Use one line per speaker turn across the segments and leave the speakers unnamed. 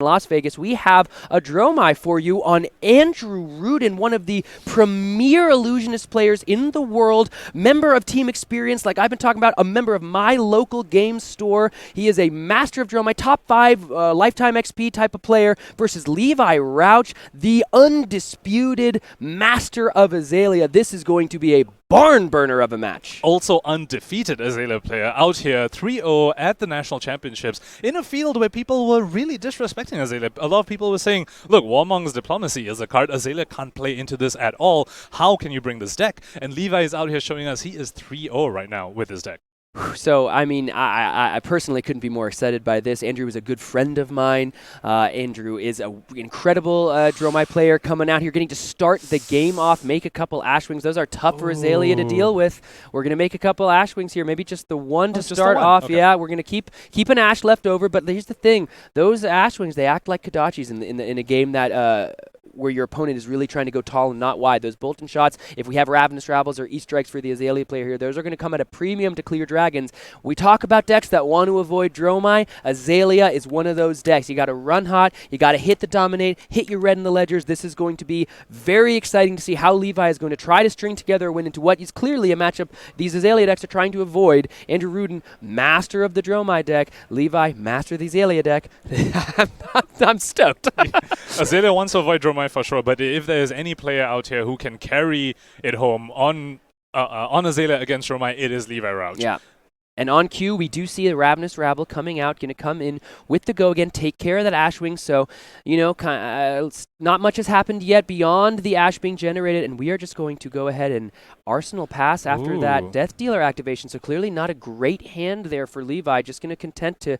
Las Vegas, we have a Dromai for you on Andrew Rudin, one of the premier illusionist players in the world, member of Team Experience, like I've been talking about, a member of my local game store. He is a master of Dromai, top 5 lifetime XP type of player versus Levi Rauch, the undisputed master of Azalea. This is going to be a barn burner of a match.
Also undefeated Azalea player out here 3-0 at the National Championships in a field where people were really disrespecting Azalea. A lot of people were saying, look, Warmong's Diplomacy is a card. Azalea can't play into this at all. How can you bring this deck? And Levi is out here showing us he is 3-0 right now with his deck.
So, I mean, I personally couldn't be more excited by this. Andrew is a good friend of mine. Andrew is an incredible Dromai player coming out here, getting to start the game off, make a couple Ashwings. Those are tough for Azalea to deal with. We're going to make a couple Ashwings here, maybe just the one to start off. Okay. Yeah, we're going to keep an Ash left over, but here's the thing. Those Ashwings, they act like Kodachis in a game that where your opponent is really trying to go tall and not wide. Those Bolton shots, if we have Ravenous Rabbles or E-Strikes for the Azalea player here, those are going to come at a premium to clear dragons. We talk about decks that want to avoid Dromai. Azalea is one of those decks. You got to run hot. You got to hit the dominate, hit your red in the ledgers. This is going to be very exciting to see how Levi is going to try to string together a win into what is clearly a matchup these Azalea decks are trying to avoid. Andrew Rudin, master of the Dromai deck. Levi, master of the Azalea deck. I'm stoked.
Azalea wants to avoid Dromai for sure, but if there is any player out here who can carry it home on Azalea against Dromai, it is Levi Rauch.
Yeah. And on cue, we do see a Ravenous Rabble coming out, going to come in with the go again, take care of that Ashwing. So, you know, not much has happened yet beyond the Ash being generated, and we are just going to go ahead and Arsenal pass after that Death Dealer activation. So clearly not a great hand there for Levi, just going to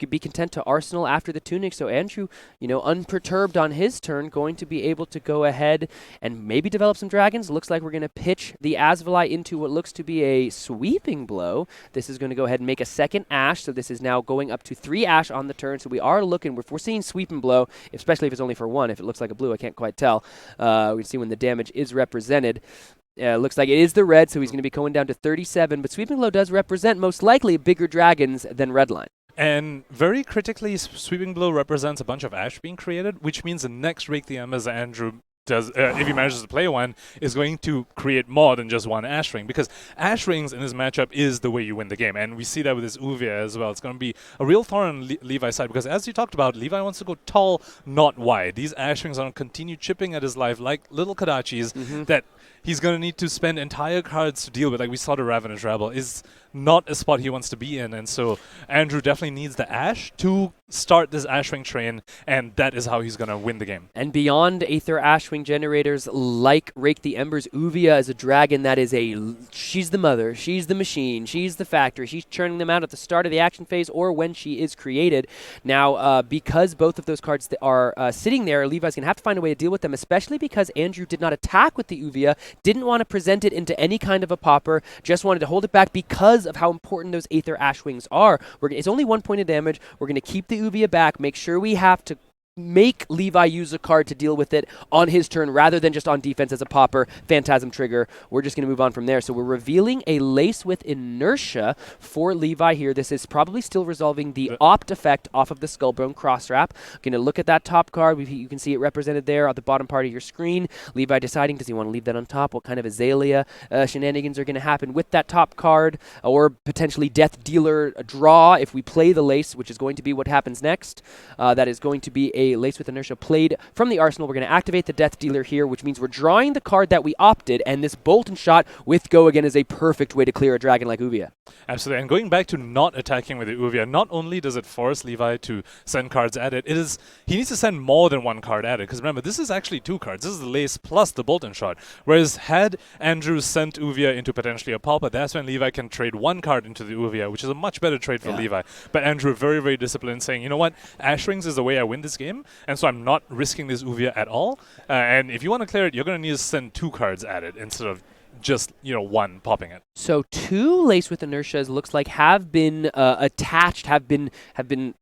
be content to Arsenal after the Tunic. So Andrew, you know, unperturbed on his turn, going to be able to go ahead and maybe develop some dragons. Looks like we're going to pitch the Asvalai into what looks to be a sweeping blow. This is going to go ahead and make a second Ash, so this is now going up to 3 Ash on the turn. So we are looking, if we're seeing sweep and blow, especially if it's only for 1, if it looks like a blue, I can't quite tell. We can see when the damage is represented. Looks like it is the red, so he's going to be going down to 37, but Sweeping Blow does represent most likely bigger dragons than Redline.
And very critically, Sweeping Blow represents a bunch of Ash being created, which means the next Rake the Embers Andrew does, if he manages to play one, is going to create more than just one Ash Ring, because Ash Rings in this matchup is the way you win the game, and we see that with his Uvia as well. It's going to be a real thorn on Levi's side, because as you talked about, Levi wants to go tall, not wide. These Ash Rings are going to continue chipping at his life like little Kodachis that he's going to need to spend entire cards to deal with. Like we saw the Ravenous Rabble is not a spot he wants to be in, and so Andrew definitely needs the Ash to start this Ashwing train, and that is how he's going to win the game.
And beyond Aether Ashwing generators like Rake the Embers, Uvia is a dragon that is she's the mother, she's the machine, she's the factory, she's churning them out at the start of the action phase or when she is created. Now, because both of those cards are sitting there, Levi's going to have to find a way to deal with them, especially because Andrew did not attack with the Uvia, didn't want to present it into any kind of a popper, just wanted to hold it back because of how important those Aether Ashwings are. It's only 1 point of damage. We're going to keep the Uvia back, make sure we have to make Levi use a card to deal with it on his turn rather than just on defense as a popper, Phantasm trigger. We're just going to move on from there. So we're revealing a Lace with Inertia for Levi here. This is probably still resolving the opt effect off of the Skullbone Crosswrap. Going to look at that top card. You can see it represented there at the bottom part of your screen. Levi deciding, does he want to leave that on top? What kind of Azalea shenanigans are going to happen with that top card? Or potentially Death Dealer draw if we play the Lace, which is going to be what happens next. That is going to be a Lace with Inertia played from the arsenal. We're going to activate the Death Dealer here, which means we're drawing the card that we opted, and this Bolton shot with Go again is a perfect way to clear a dragon like Uvia.
Absolutely, and going back to not attacking with the Uvia, not only does it force Levi to send cards at it, he needs to send more than 1 card at it, because remember, this is actually 2 cards. This is the Lace plus the Bolton shot, whereas had Andrew sent Uvia into potentially a pauper, that's when Levi can trade 1 card into the Uvia, which is a much better trade for Levi. But Andrew, very, very disciplined, saying, you know what, Ash Rings is the way I win this game, and so I'm not risking this Uvia at all. And if you want to clear it, you're going to need to send 2 cards at it instead of just, one popping it.
So 2 Lace with Inertias looks like have been attached, have been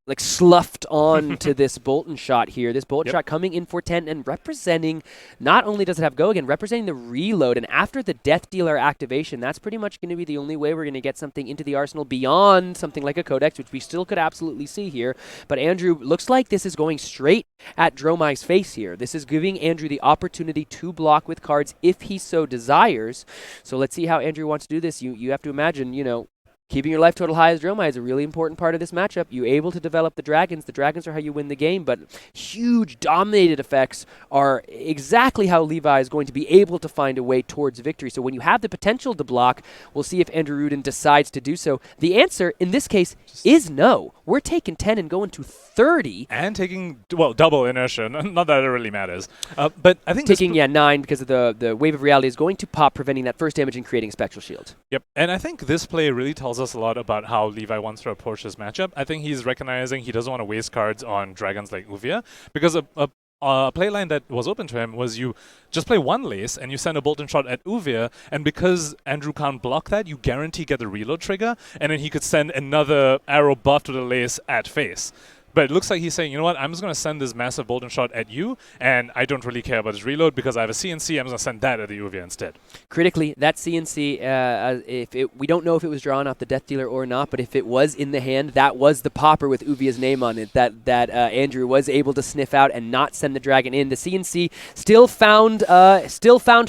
like sloughed on to this Bolton shot here. This Bolton shot coming in for 10 and representing, not only does it have go again, representing the reload. And after the Death Dealer activation, that's pretty much going to be the only way we're going to get something into the arsenal beyond something like a Codex, which we still could absolutely see here. But Andrew, looks like this is going straight at Dromai's face here. This is giving Andrew the opportunity to block with cards if he so desires. So let's see how Andrew wants to do this. You have to imagine, keeping your life total high as Dromai is a really important part of this matchup. You're able to develop the dragons. The dragons are how you win the game, but huge dominated effects are exactly how Levi is going to be able to find a way towards victory. So when you have the potential to block, we'll see if Andrew Rudin decides to do so. The answer, in this case, is no. We're taking 10 and going to 30.
And taking, double inertia. Not that it really matters. But I think
taking, 9 because of the Wave of Reality is going to pop, preventing that first damage and creating a Spectral Shield.
Yep, and I think this play really tells us a lot about how Levi wants to approach this matchup. I think he's recognizing he doesn't want to waste cards on dragons like Uvia, because a playline that was open to him was you just play 1 Lace and you send a Bolton shot at Uvia, and because Andrew can't block that, you guarantee get the reload trigger, and then he could send another arrow buff to the Lace at face. But it looks like he's saying, you know what, I'm just going to send this massive Bolton shot at you, and I don't really care about his reload because I have a CNC, I'm just going to send that at the Uvia instead. Critically,
that CNC, we don't know if it was drawn off the Death Dealer or not, but if it was in the hand, that was the popper with Uvia's name on it that Andrew was able to sniff out and not send the dragon in. The CNC still found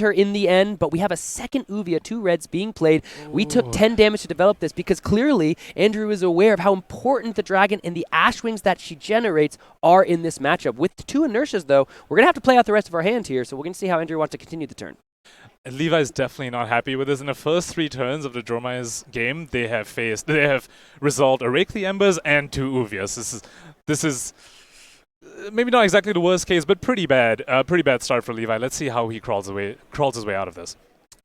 her in the end, but we have a second Uvia, 2 reds being played. Ooh. We took 10 damage to develop this because clearly Andrew is aware of how important the dragon and the Ashwings that she generates are in this matchup. With the 2 inertias, though, we're going to have to play out the rest of our hand here, so we're going to see how Andrew wants to continue the turn.
Levi's definitely not happy with this. In the first 3 turns of the Dromai's game, they have resolved a Rake the Embers and 2 Uvias. This is maybe not exactly the worst case, but pretty bad. Pretty bad start for Levi. Let's see how he crawls his way out of this.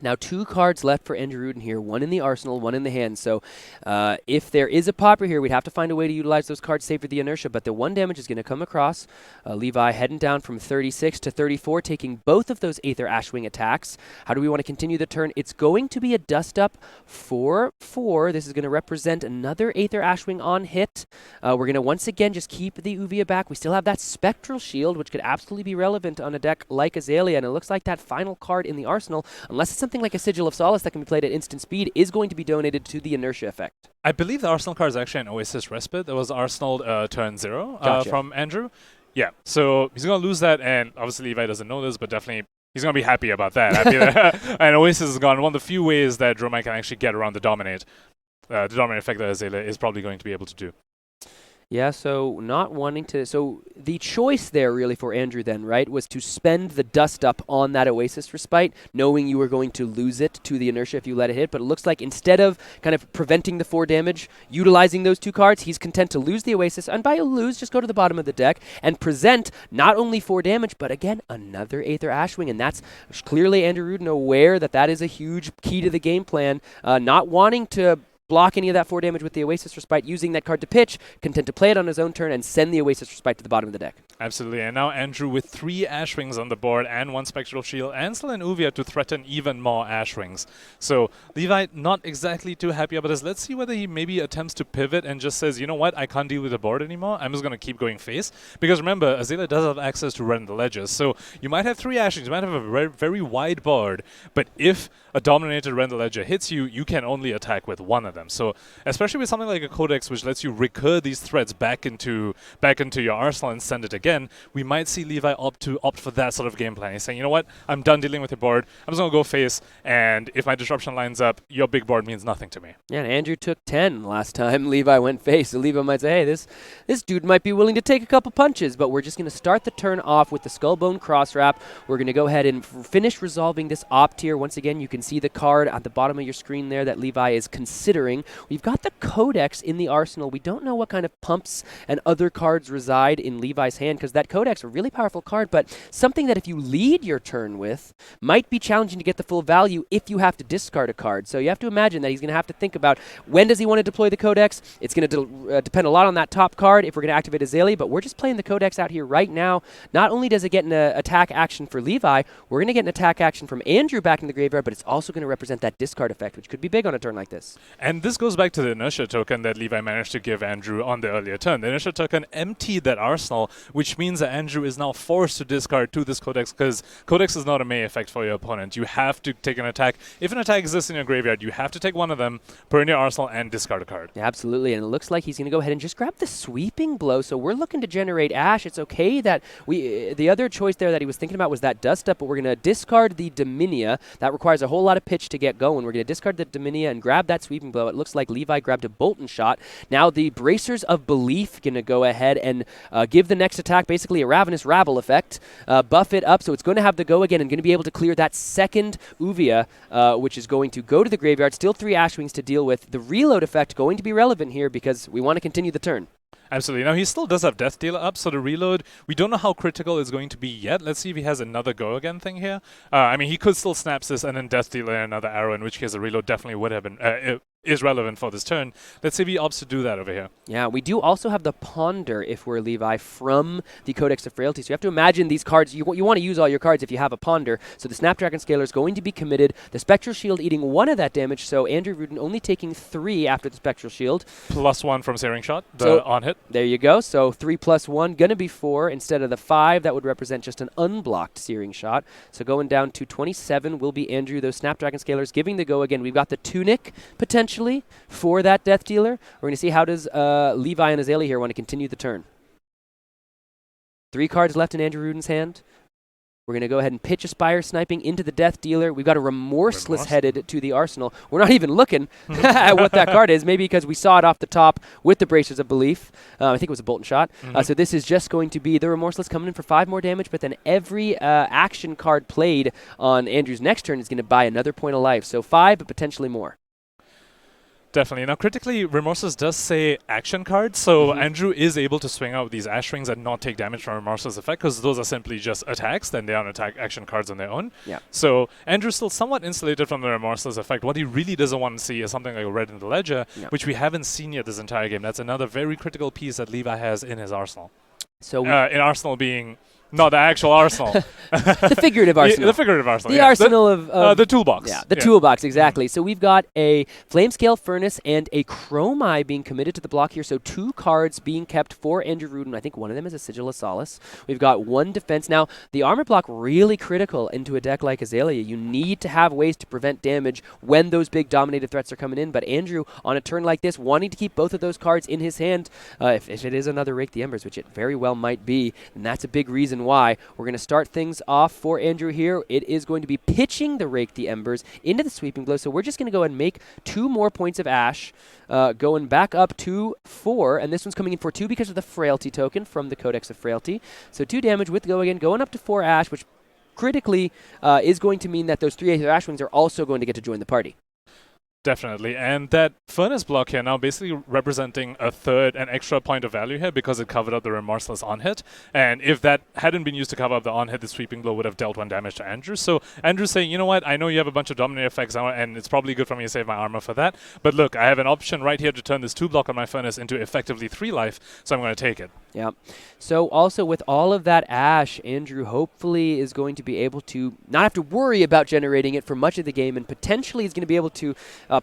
Now 2 cards left for Andrew Rudin here, 1 in the arsenal, 1 in the hand. So if there is a popper here, we'd have to find a way to utilize those cards, save for the inertia. But the 1 damage is going to come across. Levi heading down from 36 to 34, taking both of those Aether Ashwing attacks. How do we want to continue the turn? It's going to be a dust up for 4. This is going to represent another Aether Ashwing on hit. We're going to once again just keep the Uvia back. We still have that Spectral Shield, which could absolutely be relevant on a deck like Azalea. And it looks like that final card in the arsenal, unless it's something like a Sigil of Solace that can be played at instant speed, is going to be donated to the inertia effect.
I believe the Arsenal card is actually an Oasis Respite. That was Arsenal turn 0 from Andrew. Yeah, so he's going to lose that, and obviously Levi doesn't know this, but definitely he's going to be happy about that. And Oasis is gone. One of the few ways that Dromai can actually get around the Dominate. The Dominate effect that Azalea is probably going to be able to do.
Yeah, so not wanting to... So the choice there really for Andrew then, right, was to spend the dust up on that Oasis Respite, knowing you were going to lose it to the inertia if you let it hit. But it looks like instead of kind of preventing the 4 damage, utilizing those 2 cards, he's content to lose the Oasis. And by lose, just go to the bottom of the deck and present not only 4 damage, but again, another Aether Ashwing. And that's clearly Andrew Rudin aware that that is a huge key to the game plan. Not wanting to block any of that 4 damage with the Oasis Respite, using that card to pitch, content to play it on his own turn and send the Oasis Respite to the bottom of the deck.
Absolutely, and now Andrew with 3 Ashwings on the board and 1 Spectral Shield, and still an Uvia to threaten even more Ashwings. So Levi not exactly too happy about this. Let's see whether he maybe attempts to pivot and just says, you know what, I can't deal with the board anymore, I'm just going to keep going face. Because remember, Azalea does have access to Rend the Ledges, so you might have 3 Ashwings, you might have a very, very wide board, but if a dominated Rend the Ledger hits you, you can only attack with 1 of them. So especially with something like a Codex, which lets you recur these threats back into your arsenal and send it again, we might see Levi opt for that sort of game plan. He's saying, you know what, I'm done dealing with your board, I'm just going to go face, and if my disruption lines up, your big board means nothing to me.
Yeah, and Andrew took 10 last time Levi went face, so Levi might say, hey, this dude might be willing to take a couple punches, but we're just going to start the turn off with the Skullbone Cross Wrap. We're going to go ahead and finish resolving this opt here. Once again, you can see the card at the bottom of your screen there that Levi is considering. We've got the Codex in the arsenal. We don't know what kind of pumps and other cards reside in Levi's hand. because that Codex, a really powerful card, but something that if you lead your turn with, might be challenging to get the full value if you have to discard a card. So you have to imagine that he's going to have to think about when does he want to deploy the Codex. It's going to depend a lot on that top card if we're going to activate Azalea, but we're just playing the Codex out here right now. Not only does it get an attack action for Levi, we're going to get an attack action from Andrew back in the graveyard, but it's also going to represent that discard effect, which could be big on a turn like this.
And this goes back to the inertia token that Levi managed to give Andrew on the earlier turn. The inertia token emptied that arsenal, which means that Andrew is now forced to discard to this Codex, because Codex is not a May effect for your opponent. You have to take an attack. If an attack exists in your graveyard, you have to take one of them, put in your arsenal, and discard a card.
Yeah, absolutely, and it looks like he's going to go ahead and just grab the sweeping blow. So we're looking to generate Ash. It's okay that the other choice there that he was thinking about was that Dust Up, but we're going to discard the Dominia. That requires a whole lot of pitch to get going. We're going to discard the Dominia and grab that sweeping blow. It looks like Levi grabbed a Bolton shot. Now the Bracers of Belief going to go ahead and give the next attack basically a Ravenous Rabble effect, buff it up, so it's going to have the go again and going to be able to clear that second Uvia, which is going to go to the graveyard. Still 3 Ashwings to deal with. The reload effect going to be relevant here because we want to continue the turn.
Absolutely. Now, he still does have Death Dealer up, so the reload, we don't know how critical it's going to be yet. Let's see if he has another go again thing here. I mean, he could still snap this and then Death Dealer and another arrow, in which case the reload definitely would have been is relevant for this turn. Let's see if he opts to do that over here.
Yeah, we do also have the Ponder, if we're Levi, from the Codex of Frailty. So you have to imagine these cards, you want to use all your cards if you have a Ponder. So the Snapdragon Scaler is going to be committed. The Spectral Shield eating 1 of that damage, so Andrew Rudin only taking 3 after the Spectral Shield.
+1 from Searing Shot, the on-hit.
There you go. So 3 + 1, going to be 4. Instead of the 5, that would represent just an unblocked Searing Shot. So going down to 27 will be Andrew. Those Snapdragon Scalers giving the go again. We've got the Tunic, potentially, for that Death Dealer. We're going to see how does Levi and Azalea here want to continue the turn. 3 cards left in Andrew Rudin's hand. We're going to go ahead and pitch Aspire Sniping into the Death Dealer. We've got a Remorseless headed to the arsenal. We're not even looking at what that card is, maybe because we saw it off the top with the Bracers of Belief. I think it was a Bolton shot. So this is just going to be the Remorseless coming in for 5 more damage, but then every action card played on Andrew's next turn is going to buy another point of life. So 5, but potentially more.
Definitely. Now, critically, Remorseless does say action cards, so Andrew is able to swing out with these Ash Rings and not take damage from Remorseless effect, because those are simply just attacks, then they aren't attack action cards on their own.
Yeah.
So Andrew's still somewhat insulated from the Remorseless effect. What he really doesn't want to see is something like a Red in the Ledger, which we haven't seen yet this entire game. That's another very critical piece that Levi has in his arsenal.
So
in Arsenal being... not the actual arsenal.
The figurative arsenal.
The figurative arsenal,
The arsenal of
the toolbox.
Yeah, the toolbox, exactly. So we've got a Flamescale Furnace and a Chromai being committed to the block here. So 2 cards being kept for Andrew Rudin. I think one of them is a Sigil of Solace. We've got 1 defense. Now, the armor block really critical into a deck like Azalea. You need to have ways to prevent damage when those big dominated threats are coming in. But Andrew, on a turn like this, wanting to keep both of those cards in his hand, if it is another Rake the Embers, which it very well might be, then that's a big reason why. We're going to start things off for Andrew here. It is going to be pitching the Rake the Embers into the Sweeping Blow. So we're just going to go ahead and make 2 more points of Ash, going back up to 4. And this one's coming in for 2 because of the Frailty token from the Codex of Frailty. So 2 damage with go again, going up to 4 Ash, which critically is going to mean that those 3 other Ash Wings are also going to get to join the party.
Definitely, and that Furnace block here now basically representing an extra point of value here because it covered up the Remorseless on-hit, and if that hadn't been used to cover up the on-hit, the Sweeping Blow would have dealt 1 damage to Andrew. So Andrew's saying, you know what, I know you have a bunch of dominate effects and it's probably good for me to save my armor for that, but look, I have an option right here to turn this 2 block on my Furnace into effectively 3 life, so I'm going to take it.
Yeah. So also with all of that Ash, Andrew hopefully is going to be able to not have to worry about generating it for much of the game, and potentially is going to be able to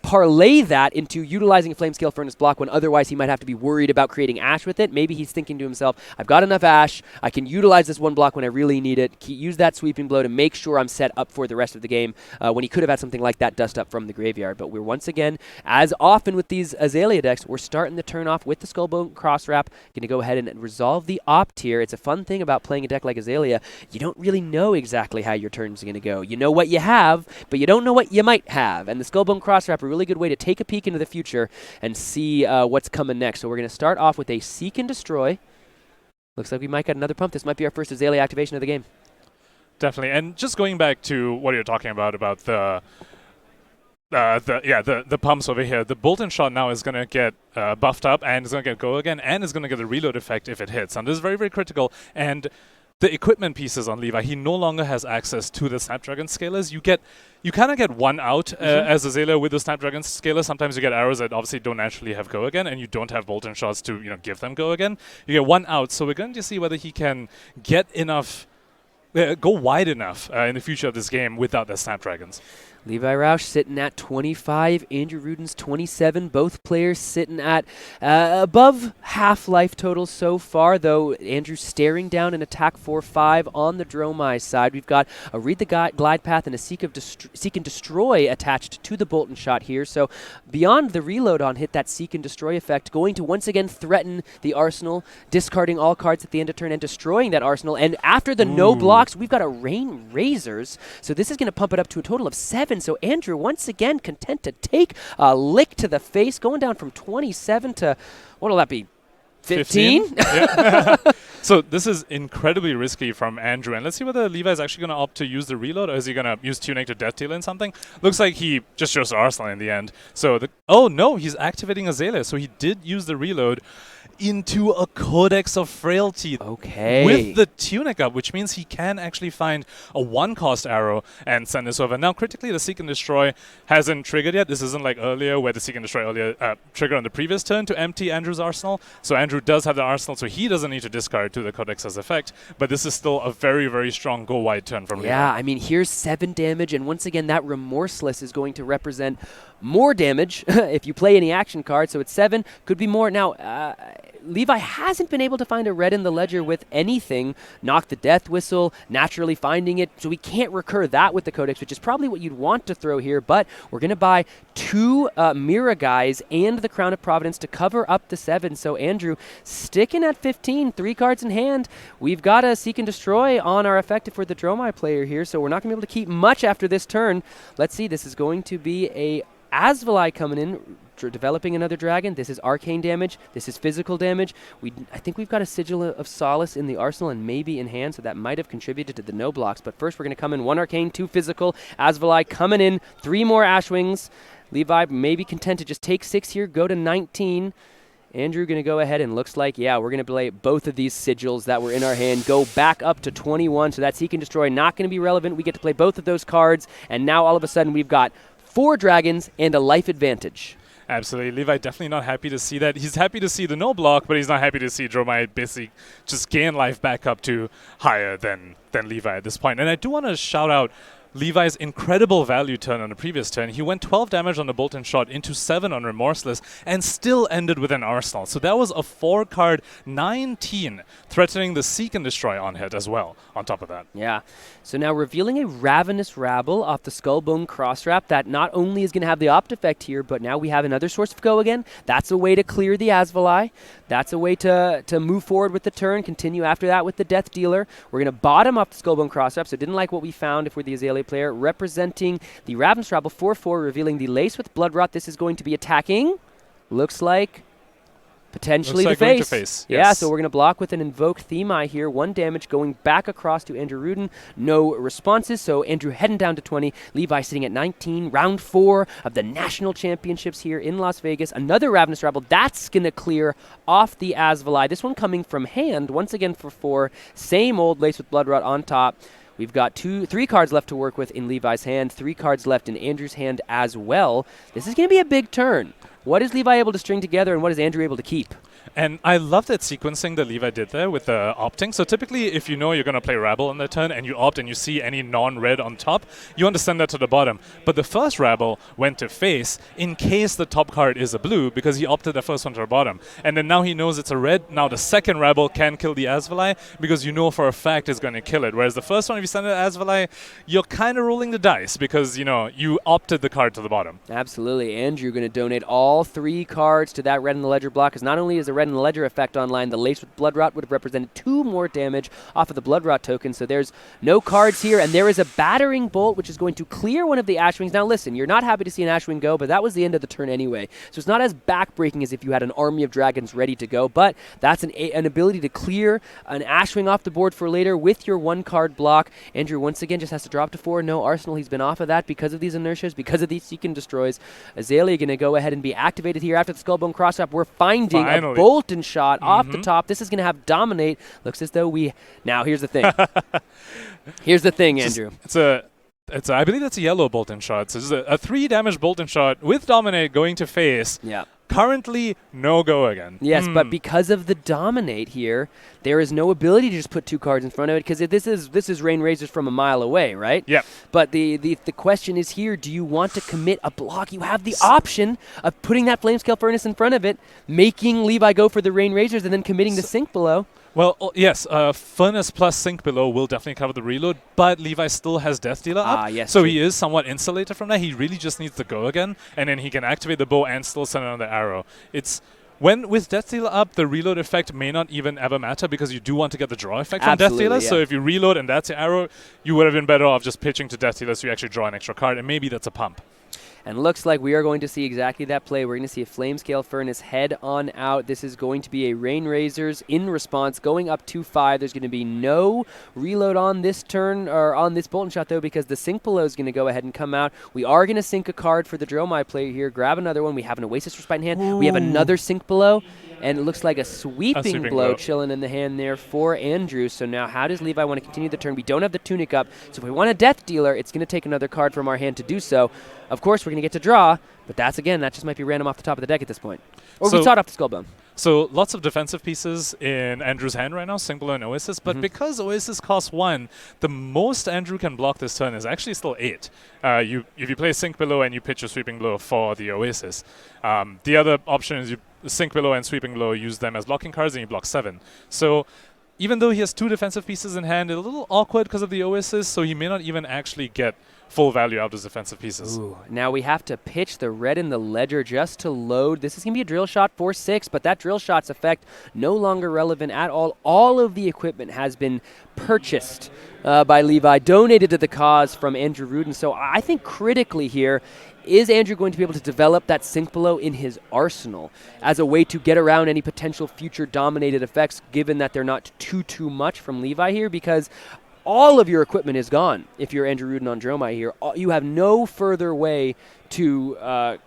parlay that into utilizing a Flamescale Furnace block when otherwise he might have to be worried about creating Ash with it. Maybe he's thinking to himself, I've got enough Ash, I can utilize this 1 block when I really need it, use that Sweeping Blow to make sure I'm set up for the rest of the game, when he could have had something like that Dust Up from the graveyard. But we're once again, as often with these Azalea decks, we're starting the turn off with the Skullbone Crosswrap. Going to go ahead and resolve the Opt here. It's a fun thing about playing a deck like Azalea. You don't really know exactly how your turn's going to go. You know what you have, but you don't know what you might have. And the Skullbone Crosswrap, a really good way to take a peek into the future and see what's coming next. So we're going to start off with a Seek and Destroy. Looks like we might get another pump. This might be our first Azalea activation of the game.
Definitely. And just going back to what you're talking about the the pumps over here. The bolt-in shot now is going to get buffed up and it's going to get go again, and it's going to get the reload effect if it hits. And this is very, very critical. And the equipment pieces on Levi, he no longer has access to the Snapdragon scalers. You kind of get one out as Azalea with the Snapdragon scaler. Sometimes you get arrows that obviously don't naturally have go again, and you don't have bolt-in shots to give them go again. You get one out, so we're going to see whether he can get enough, go wide enough in the future of this game without the Snapdragons.
Levi Rauch sitting at 25, Andrew Rudin's 27. Both players sitting at above half-life totals so far, though Andrew staring down an attack 4-5 on the Dromai side. We've got a Read the Glide Path and a Seek and Destroy attached to the Bolt and Shot here. So beyond the reload on hit, that Seek and Destroy effect going to once again threaten the arsenal, discarding all cards at the end of turn and destroying that arsenal. And after the no blocks, we've got a Rain Razors. So this is going to pump it up to a total of 7. So Andrew, once again, content to take a lick to the face, going down from 27 to, what'll that be, 15?
Yeah. So this is incredibly risky from Andrew. And let's see whether Levi is actually going to opt to use the reload, or is he going to use Tunic to Death Deal in something? Looks like he just chose Arsenal in the end. So, oh no, he's activating Azalea. So he did use the reload into a Codex of Frailty with the Tunic up, which means he can actually find a 1-cost arrow and send this over. Now, critically, the Seek and Destroy hasn't triggered yet. This isn't like earlier where the Seek and Destroy earlier triggered on the previous turn to empty Andrew's arsenal. So Andrew does have the arsenal, so he doesn't need to discard to the Codex's effect. But this is still a very, very strong go-wide turn from Levi.
Yeah, I mean, here's 7 damage, and once again, that Remorseless is going to represent more damage if you play any action cards. So it's 7, could be more. Now, Levi hasn't been able to find a red in the ledger with anything. Knock the Death Whistle, naturally finding it, so we can't recur that with the Codex, which is probably what you'd want to throw here, but we're going to buy 2 Mira Guys and the Crown of Providence to cover up the 7. So Andrew, sticking at 15, 3 cards in hand. We've got a Seek and Destroy on our effective for the Dromai player here, so we're not going to be able to keep much after this turn. Let's see, this is going to be a Asvalai coming in, developing another dragon. This is arcane damage. This is physical damage. I think we've got a Sigil of Solace in the arsenal and maybe in hand, so that might have contributed to the no blocks. But first, we're going to come in 1 arcane, 2 physical. Asvalai coming in, 3 more Ashwings. Levi may be content to just take 6 here, go to 19. Andrew going to go ahead and looks like, yeah, we're going to play both of these sigils that were in our hand, go back up to 21. So that Seek and Destroy not going to be relevant. We get to play both of those cards, and now all of a sudden we've got 4 dragons and a life advantage.
Absolutely. Levi definitely not happy to see that. He's happy to see the no block, but he's not happy to see Dromai basically just gain life back up to higher than Levi at this point. And I do want to shout out Levi's incredible value turn on the previous turn. He went 12 damage on the Bolt and Shot into 7 on Remorseless and still ended with an Arsenal. So that was a 4-card 19 threatening the Seek and Destroy on hit as well, on top of that.
Yeah. So now revealing a Ravenous Rabble off the Skullbone Crosswrap that not only is going to have the Opt effect here, but now we have another source of go again. That's a way to clear the Asvalai. That's a way to move forward with the turn, continue after that with the Death Dealer. We're going to bottom up the Skullbone Crosswrap, so didn't like what we found if we're the Azalea player, representing the Ravenous Rabble 4-4, revealing the Lace with Bloodrot. This is going to be attacking. Looks like potentially
Looks
the
like
face.
Yes.
Yeah, so we're going to block with an Invoke Themai here. 1 damage going back across to Andrew Rudin. No responses, so Andrew heading down to 20. Levi sitting at 19. Round 4 of the National Championships here in Las Vegas. Another Ravenous Rabble. That's going to clear off the Asvalai. This one coming from hand, once again for 4. Same old Lace with Bloodrot on top. We've got 3 cards left to work with in Levi's hand, 3 cards left in Andrew's hand as well. This is going to be a big turn. What is Levi able to string together, and what is Andrew able to keep?
And I love that sequencing that Levi did there with the opting. So typically, if you know you're going to play Rabble on that turn and you opt and you see any non-red on top, you want to send that to the bottom. But the first Rabble went to face in case the top card is a blue because he opted the first one to the bottom. And then now he knows it's a red. Now the second Rabble can kill the Asvalai because you know for a fact it's going to kill it. Whereas the first one, if you send it to Asvalai, you're kind of rolling the dice because, you know, you opted the card to the bottom.
Absolutely. Andrew going to donate all 3 cards to that red in the ledger block because not only is the Red and the Ledger effect online, the Lace with Blood Rot would have represented 2 more damage off of the Blood Rot token. So there's no cards here, and there is a Battering Bolt, which is going to clear one of the Ashwings. Now listen, you're not happy to see an Ashwing go, but that was the end of the turn anyway. So it's not as backbreaking as if you had an army of dragons ready to go, but that's an ability to clear an Ashwing off the board for later with your 1-card block. Andrew once again just has to drop to 4. No Arsenal. He's been off of that because of these inertias, because of these Seek and Destroys. Azalea going to go ahead and be activated here after the Skullbone Crosswrap. We're finding a Bolton shot off the top. This is going to have Dominate. Looks as though we... Now, here's the thing. Here's the thing, Andrew.
I believe that's a yellow Bolton shot. So it's a 3 damage Bolton shot with Dominate going to face.
Yeah.
Currently, no go again.
Yes, but because of the Dominate here, there is no ability to just put 2 cards in front of it, because this is Rain Razors from a mile away, right?
Yeah.
But the question is here, do you want to commit a block? You have the option of putting that Flamescale Furnace in front of it, making Levi go for the Rain Razors, and then committing the Sink Below.
Well, yes, Furnace plus Sink Below will definitely cover the reload, but Levi still has Death Dealer up,
yes,
so
true.
he is somewhat insulated from that. He really just needs to go again, and then he can activate the bow and still send another arrow. It's when with Death Dealer up, the reload effect may not even ever matter, because you do want to get the draw effect from Death Dealer. Yeah. So if you reload and that's your arrow, you would have been better off just pitching to Death Dealer so you actually draw an extra card, and maybe that's a pump.
And looks like we are going to see exactly that play. We're going to see a Flamescale Furnace head on out. This is going to be a Rain Razors in response, going up 2-5. There's going to be no reload on this turn, or on this Bolton shot, though, because the Sink Below is going to go ahead and come out. We are going to sink a card for the Dromai player here. Grab another one. We have an Oasis Respite in hand. Ooh. We have another Sink Below. And it looks like a sweeping blow chilling in the hand there for Andrew. So now how does Levi want to continue the turn? We don't have the Tunic up. So if we want a Death Dealer, it's going to take another card from our hand to do so. Of course, we're going to get to draw, but that just might be random off the top of the deck at this point. Or we saw it off the Skullbone.
So lots of defensive pieces in Andrew's hand right now, Sink Below and Oasis, but because Oasis costs 1, the most Andrew can block this turn is actually still 8. If you play Sink Below and you pitch a Sweeping Blow for the Oasis. The other option is you Sink Below and Sweeping Blow, use them as blocking cards, and you block 7. So even though he has 2 defensive pieces in hand, it's a little awkward because of the Oasis, so he may not even actually get full value out of his defensive pieces.
Ooh. Now we have to pitch the Red in the Ledger just to load. This is going to be a Drill Shot for 6, but that Drill Shot's effect no longer relevant at all. All of the equipment has been purchased by Levi, donated to the cause from Andrew Rudin. So I think critically here, is Andrew going to be able to develop that Sink Below in his arsenal as a way to get around any potential future dominated effects, given that they're not too much from Levi here? Because all of your equipment is gone if you're Andrew Rudin on Dromai here. You have no further way to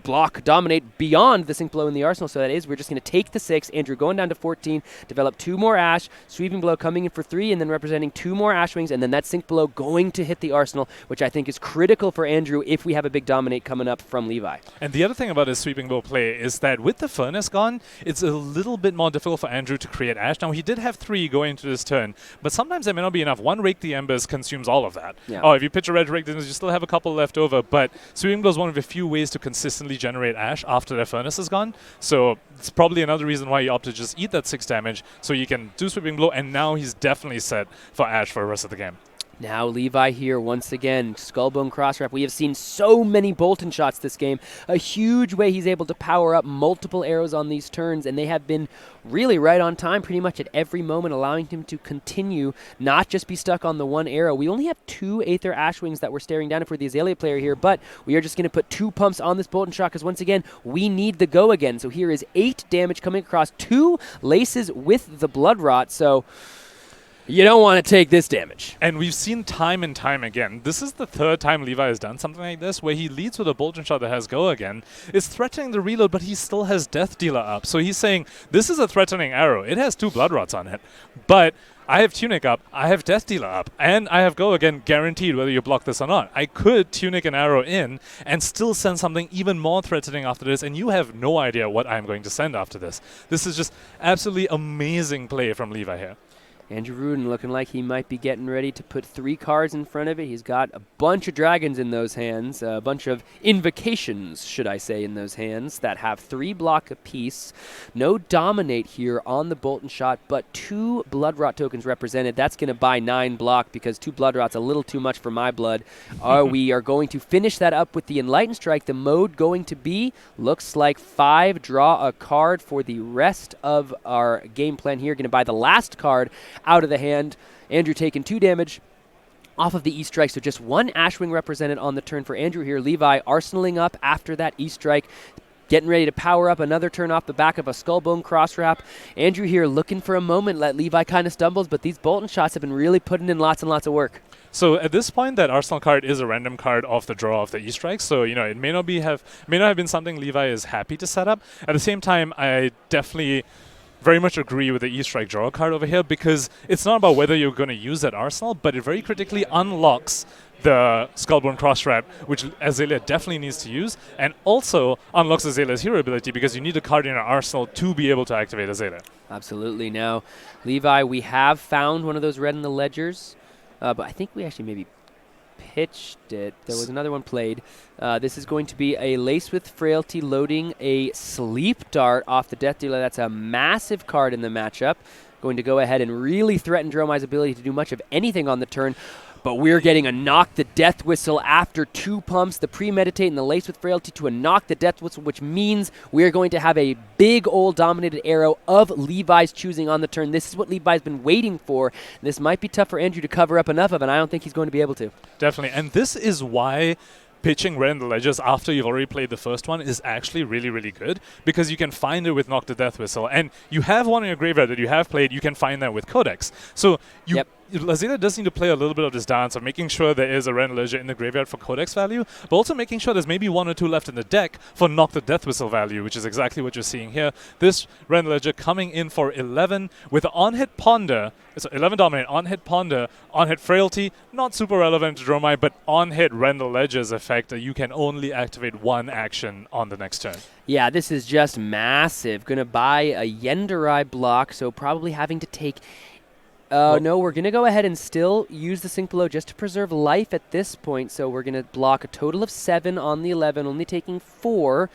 block, dominate beyond the Sink Below in the arsenal. So that is, we're just going to take the 6. Andrew going down to 14, develop 2 more Ash, Sweeping Blow coming in for 3, and then representing 2 more Ashwings, and then that Sink Below going to hit the arsenal, which I think is critical for Andrew if we have a big dominate coming up from Levi.
And the other thing about his Sweeping Blow play is that with the Furnace gone, it's a little bit more difficult for Andrew to create Ash. Now, he did have 3 going into this turn, but sometimes that may not be enough. 1 Rake the Embers consumes all of that. Yeah. Oh, if you pitch a red Rake the Embers, you still have a couple left over, but Sweeping Blow is one of the few ways to consistently generate Ash after their Furnace is gone. So it's probably another reason why he opted to just eat that 6 damage so he can do Sweeping Blow, and now he's definitely set for Ash for the rest of the game.
Now Levi here once again, Skullbone Crosswrap. We have seen so many Bolton shots this game. A huge way he's able to power up multiple arrows on these turns, and they have been really right on time pretty much at every moment, allowing him to continue, not just be stuck on the 1 arrow. We only have 2 Aether Ashwings that we're staring down for the Azalea player here, but we are just going to put 2 pumps on this Bolton shot because once again, we need the go again. So here is 8 damage coming across, 2 laces with the Blood Rot, so you don't want to take this damage.
And we've seen time and time again. This is the 3rd time Levi has done something like this, where he leads with a Bolton shot that has go again. It's threatening the reload, but he still has Death Dealer up. So he's saying, this is a threatening arrow. It has 2 Blood Rots on it. But I have Tunic up, I have Death Dealer up, and I have go again guaranteed whether you block this or not. I could Tunic an arrow in and still send something even more threatening after this, and you have no idea what I'm going to send after this. This is just absolutely amazing play from Levi here.
Andrew Rudin looking like he might be getting ready to put 3 cards in front of it. He's got a bunch of dragons in those hands, a bunch of invocations, should I say, in those hands that have 3 block apiece. No dominate here on the Bolton shot, but 2 blood rot tokens represented. That's going to buy 9 block because 2 blood rot's a little too much for my blood. We are going to finish that up with the Enlightened Strike. The mode going to be, looks like 5, draw a card for the rest of our game plan here. Going to buy the last card out of the hand. Andrew taking 2 damage off of the E-Strike, so just 1 Ashwing represented on the turn for Andrew here. Levi arsenaling up after that E-Strike, getting ready to power up another turn off the back of a Skullbone Cross Wrap. Andrew here looking for a moment, let Levi kind of stumbles, but these Bolton shots have been really putting in lots and lots of work.
So at this point, that Arsenal card is a random card off the draw of the E-Strike, so it may not have been something Levi is happy to set up. At the same time, I definitely very much agree with the E-Strike draw card over here, because it's not about whether you're going to use that arsenal, but it very critically unlocks the Skullbone Cross Wrap, which Azalea definitely needs to use, and also unlocks Azalea's hero ability, because you need a card in your arsenal to be able to activate Azalea.
Absolutely. Now, Levi, we have found one of those red in the ledgers, but I think we actually maybe pitched it. There was another one played. This is going to be a Lace with Frailty loading a Sleep Dart off the Death Dealer. That's a massive card in the matchup. Going to go ahead and really threaten Dromai's ability to do much of anything on the turn. But we're getting a Knock the Death Whistle after 2 pumps, the Premeditate and the Lace with Frailty to a Knock the Death Whistle, which means we're going to have a big old dominated arrow of Levi's choosing on the turn. This is what Levi's been waiting for. This might be tough for Andrew to cover up enough of, and I don't think he's going to be able to.
Definitely, and this is why pitching red in the ledgers after you've already played the first one is actually really, really good, because you can find it with Knock the Death Whistle, and you have one in your graveyard that you have played, you can find that with Codex. So Azalea does need to play a little bit of this dance of making sure there is a red ledger in the graveyard for Codex value, but also making sure there's maybe 1 or 2 left in the deck for Knock the Death Whistle value, which is exactly what you're seeing here. This red ledger coming in for 11 with an on-hit Ponder. It's 11 dominate, on-hit Ponder, on-hit Frailty, not super relevant to Dromai, but on-hit Rendell Ledger's effect that you can only activate 1 action on the next turn.
Yeah, this is just massive. Going to buy a Yenderai block, so probably having to take... no, we're going to go ahead and still use the Sink Below just to preserve life at this point, so we're going to block a total of 7 on the 11, only taking 4,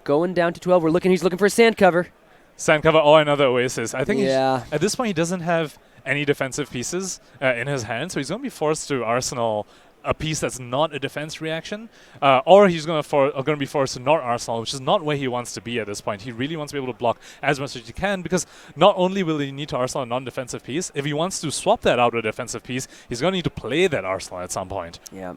going down to 12. He's looking for a Sand Cover.
Sand Cover or another Oasis. I think
at
this point he doesn't have any defensive pieces in his hand, so he's going to be forced to arsenal a piece that's not a defense reaction, or he's going to be forced to not arsenal, which is not where he wants to be at this point. He really wants to be able to block as much as he can, because not only will he need to arsenal a non-defensive piece, if he wants to swap that out with a defensive piece, he's going to need to play that arsenal at some point.
Yeah.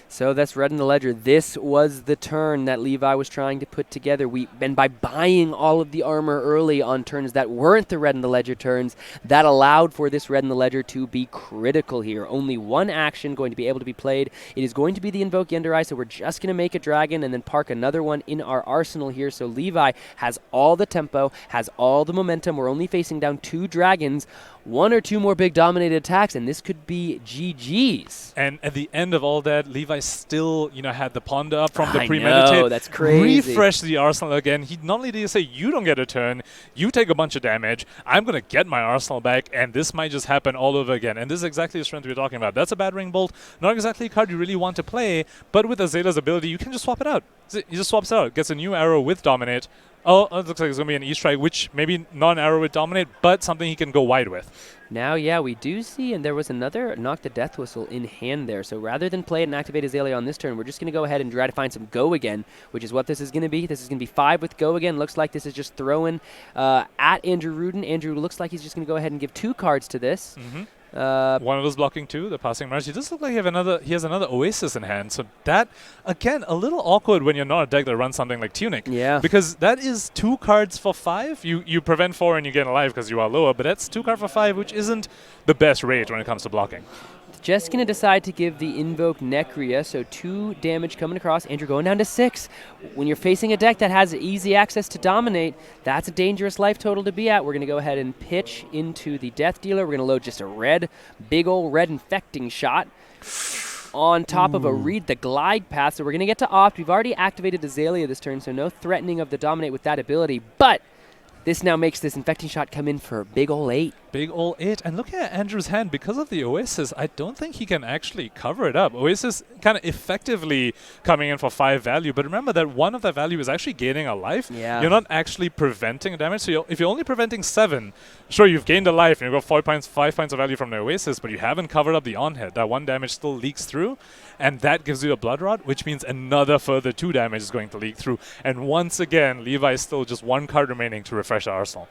So that's red in the ledger. This was the turn that Levi was trying to put together. And by buying all of the armor early on turns that weren't the red in the ledger turns, that allowed for this red in the ledger to be critical here. Only 1 action going to be able to be played. It is going to be the Invoke Yenderai, so we're just going to make a dragon and then park another one in our arsenal here. So Levi has all the tempo, has all the momentum. We're only facing down 2 dragons, 1 or 2 more big dominated attacks, and this could be GG's.
And at the end of all that, Levi still, had the Ponder up from the
I
Premeditate.
know, that's crazy.
Refresh the arsenal again. He not only did he say, you don't get a turn, you take a bunch of damage, I'm going to get my arsenal back, and this might just happen all over again. And this is exactly the strength we're talking about. That's a Battering Bolt. Not exactly a card you really want to play, but with Azalea's ability, you can just swap it out. He just swaps it out. Gets a new arrow with Dominate. Oh, it looks like it's going to be an E-Strike, which maybe not an arrow with Dominate, but something he can go wide with.
Now, yeah, we do see, and there was another Knock the Death Whistle in hand there. So rather than play it and activate Azalea on this turn, we're just going to go ahead and try to find some Go again, which is what this is going to be. This is going to be 5 with Go again. Looks like this is just throwing at Andrew Rudin. Andrew looks like he's just going to go ahead and give 2 cards to this.
Mm-hmm. One of those blocking 2, the Passing Mirage. He does look like he has another Oasis in hand. So that, again, a little awkward when you're not a deck that runs something like Tunic.
Yeah.
Because that is 2 cards for 5. You prevent 4 and you get alive because you are lower, but that's 2 cards for 5, which isn't the best rate when it comes to blocking.
Just going to decide to give the Invoke Necria, so 2 damage coming across. Andrew going down to 6. When you're facing a deck that has easy access to Dominate, that's a dangerous life total to be at. We're going to go ahead and pitch into the Death Dealer. We're going to load just a big old red Infecting Shot on top of a Read the Glide Path. So we're going to get to opt. We've already activated Azalea this turn, so no threatening of the Dominate with that ability. But this now makes this Infecting Shot come in for a big ol' 8.
big ol' 8. And looking at Andrew's hand, because of the Oasis, I don't think he can actually cover it up. Oasis kind of effectively coming in for 5 value, but remember that one of that value is actually gaining a life.
Yeah.
You're not actually preventing damage. So if you're only preventing 7, sure, you've gained a life and you've got 5 points of value from the Oasis, but you haven't covered up the on-hit. That 1 damage still leaks through, and that gives you a Blood Rod, which means another further 2 damage is going to leak through. And once again, Levi is still just 1 card remaining to refresh the arsenal.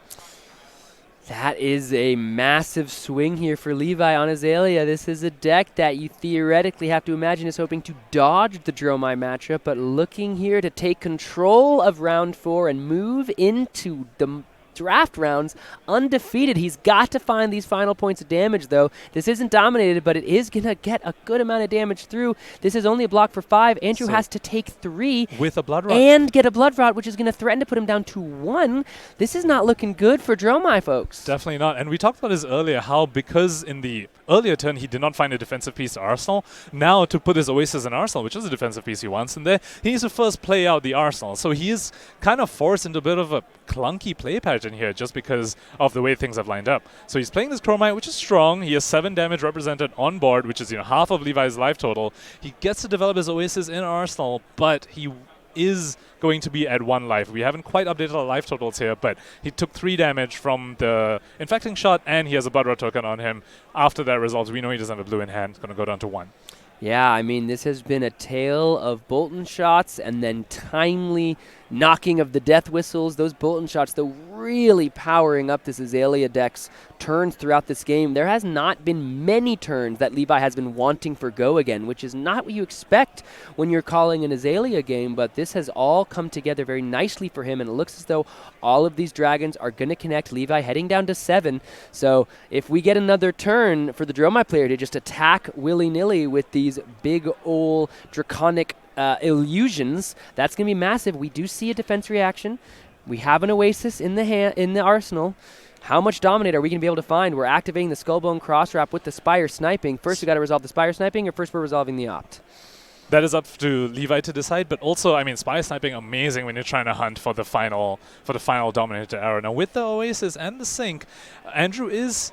That is a massive swing here for Levi on Azalea. This is a deck that you theoretically have to imagine is hoping to dodge the Dromai matchup, but looking here to take control of round 4 and move into the draft rounds undefeated. He's got to find these final points of damage, though. This isn't dominated, but it is going to get a good amount of damage through. This is only a block for 5. Andrew has to take 3
with a Blood Rod
and get a Blood Rod, which is going to threaten to put him down to 1. This is not looking good for Dromai, folks.
Definitely not. And we talked about this earlier, how because in the earlier turn he did not find a defensive piece to Arsenal, now to put his Oasis in Arsenal, which is a defensive piece he wants in there, he needs to first play out the Arsenal. So he is kind of forced into a bit of a clunky play pattern here just because of the way things have lined up. So he's playing this Chromite, which is strong. He has 7 damage represented on board, which is half of Levi's life total. He gets to develop his Oasis in Arsenal, but he is going to be at 1 life. We haven't quite updated our life totals here, but he took 3 damage from the infecting shot, and he has a Blood Rod token on him. After that resolves, we know he doesn't have a blue in hand. It's going to go down to 1.
Yeah, I mean, this has been a tale of Bolton shots and then timely knocking of the death whistles. Those Bolton shots, though, really powering up this Azalea deck's turns throughout this game. There has not been many turns that Levi has been wanting for go again, which is not what you expect when you're calling an Azalea game, but this has all come together very nicely for him, and it looks as though all of these dragons are going to connect. Levi heading down to 7, so if we get another turn for the Dromai player to just attack willy-nilly with these big ol' draconic illusions, that's going to be massive. We do see a defense reaction. We have an Oasis in the arsenal. How much Dominate are we going to be able to find? We're activating the Skullbone Crosswrap with the Spire Sniping. First, we got to resolve the Spire Sniping, or first we're resolving the Opt?
That is up to Levi to decide, but also, I mean, Spire Sniping amazing when you're trying to hunt for the final Dominator arrow. Now, with the Oasis and the Sync, Andrew is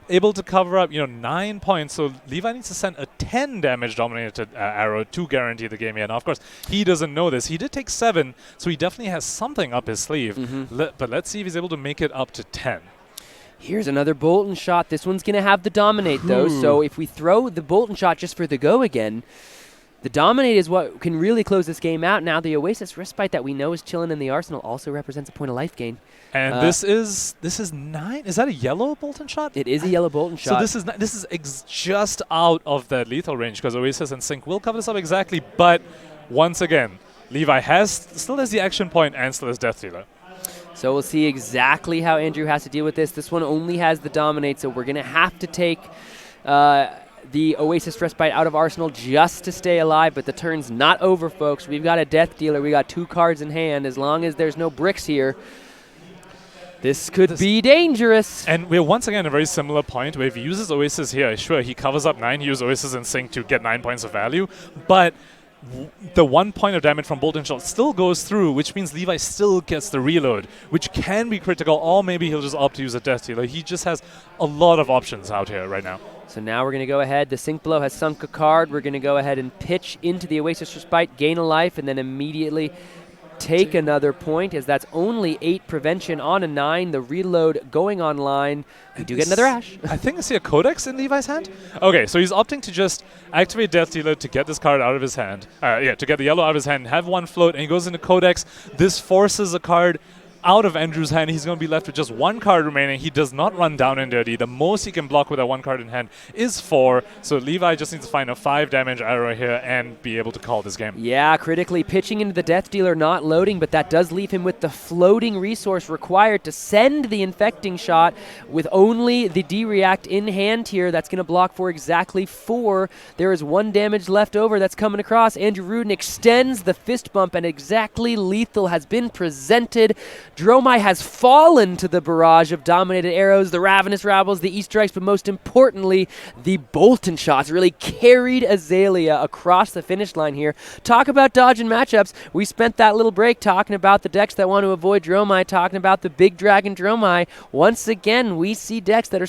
able to cover up 9 points, so Levi needs to send a 10 damage dominated arrow to guarantee the game here. Now, of course, he doesn't know this. He did take 7, so he definitely has something up his sleeve, but let's see if he's able to make it up to 10.
Here's another Bolton shot. This one's going to have the Dominate, though, so if we throw the Bolton shot just for the go again, the Dominate is what can really close this game out. Now, the Oasis Respite that we know is chilling in the arsenal also represents a point of life gain.
And this is 9. Is that a yellow Bolton shot?
It is a yellow Bolton shot.
So this is just out of that lethal range, because Oasis and Sync will cover this up exactly. But once again, Levi still has the action point and still has Death Dealer.
So we'll see exactly how Andrew has to deal with this. This one only has the Dominate, so we're going to have to take the Oasis Respite out of Arsenal just to stay alive, but the turn's not over, folks. We've got a Death Dealer. We got 2 cards in hand. As long as there's no bricks here, this could be dangerous.
And we're once again at a very similar point where if he uses Oasis here, sure, he covers up 9, he uses Oasis and Sync to get 9 points of value, but the 1 point of damage from Bolton Shot still goes through, which means Levi still gets the reload, which can be critical, or maybe he'll just opt to use a Death Dealer. He just has a lot of options out here right now.
So now we're going to go ahead. The Sync Blow has sunk a card. We're going to go ahead and pitch into the Oasis Respite, gain a life, and then immediately take another point, as that's only 8 prevention on a 9. The reload going online. We do get another Ash.
I think I see a Codex in Levi's hand. Okay, so he's opting to just activate Death Dealer to get this card out of his hand. To get the yellow out of his hand, have 1 float, and he goes into Codex. This forces a card out of Andrew's hand. He's going to be left with just 1 card remaining. He does not run down and dirty. The most he can block with that 1 card in hand is 4. So Levi just needs to find a 5 damage arrow here and be able to call this game.
Yeah, critically pitching into the Death Dealer, not loading, but that does leave him with the floating resource required to send the infecting shot with only the D-React in hand here. That's going to block for exactly 4. There is 1 damage left over that's coming across. Andrew Rudin extends the fist bump, and exactly lethal has been presented. Dromai has fallen to the barrage of dominated arrows, the Ravenous Rabbles, the Easter Eggs, but most importantly, the Bolton shots really carried Azalea across the finish line here. Talk about dodging matchups. We spent that little break talking about the decks that want to avoid Dromai, talking about the big dragon Dromai. Once again, we see decks that are